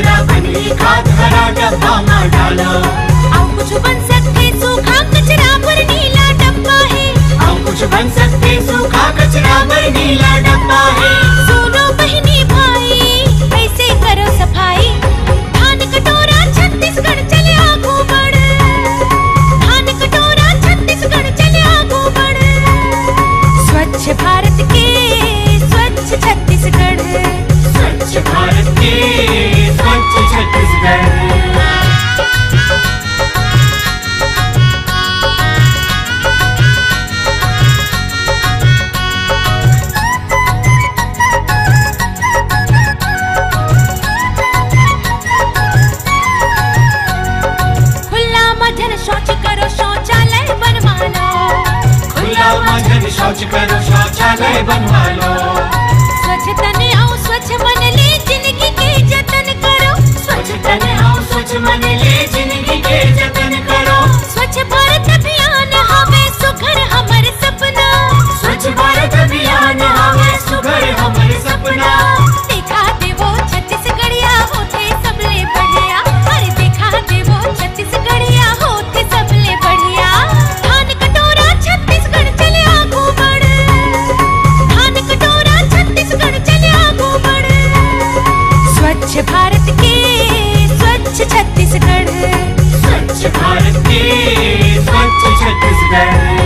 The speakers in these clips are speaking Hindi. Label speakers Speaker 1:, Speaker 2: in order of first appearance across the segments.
Speaker 1: कचरा बनी खाद हरा डब्बा में डालो।
Speaker 2: अब कुछ बन सकते सूखा कचरा पर नीला डब्बा है।
Speaker 1: अब कुछ बन सकते सूखा कचरा पर नीला डब्बा है।
Speaker 2: सुनो बहनी भाई ऐसे करो सफाई। धान कटोरा छत्तीसगढ़ चले आगू बढ़। धान कटोरा छत्तीसगढ़ चले आगू बढ़। स्वच्छ भारत के स्वच्छ छत्तीसगढ़।
Speaker 1: स्वच्छ भारत के स्वच्छ छत्तीसगढ़।
Speaker 2: शौच करो शौचालय बनवा लो।
Speaker 1: खुला मजन शौच करो शौचालय बनवा लो।
Speaker 2: स्वच्छ तन आओ स्वच्छ मन ले जिंदगी के जतन करो।
Speaker 1: स्वच्छ तन आओ स्वच्छ मन ले जिंदगी के जतन करो।
Speaker 2: स्वच्छ भारत अभियान हमें सुघर हमर सपना।
Speaker 1: स्वच्छ भारत अभियान हमें सुघर हमर सपना।
Speaker 2: देखा देवो छत्तीसगढ़िया होते सबले बढ़िया। अरे देखा देवो छत्तीसगढ़िया होते सबले बढ़िया। धान कटोरा छत्तीसगढ़ चले आगू बढ़। धान कटोरा छत्तीसगढ़ चले आगू बढ़। स्वच्छ भारत के स्वच्छ छत्तीसगढ़।
Speaker 1: स्वच्छ भारत के स्वच्छ छत्तीसगढ़।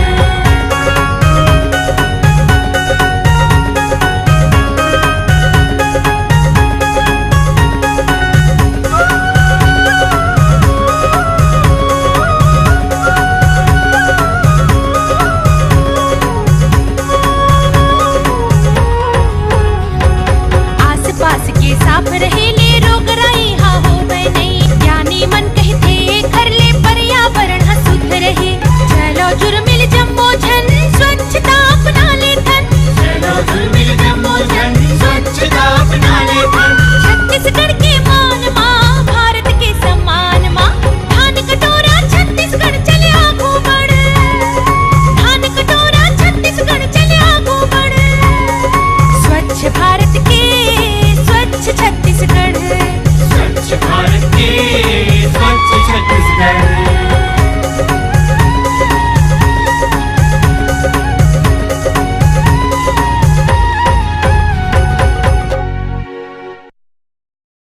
Speaker 2: साफ रहे ले रोग राई हा हो नहीं। ज्ञानी मन कहते कर ले पर्यावरण हा शुद्ध रहे। चलो जुर्मिल जम्मो झन स्वच्छता अपना ले धन।
Speaker 1: चलो जुर्मिल जम्मो झन स्वच्छता अपना ले धन।
Speaker 2: छत्तीसगढ़ के मान माँ भारत के सम्मान माँ। धान कटोरा छत्तीसगढ़ चले आगू बढ़। धान कटोरा छत्तीसगढ़ चले आगू बढ़। स्वच्छ भारत के स्वच्छ छत्तीसगढ़।
Speaker 1: स्वच्छ भारत के स्वच्छ छत्तीसगढ़।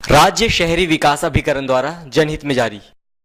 Speaker 3: राज्य शहरी विकास अभिकरण द्वारा जनहित में जारी।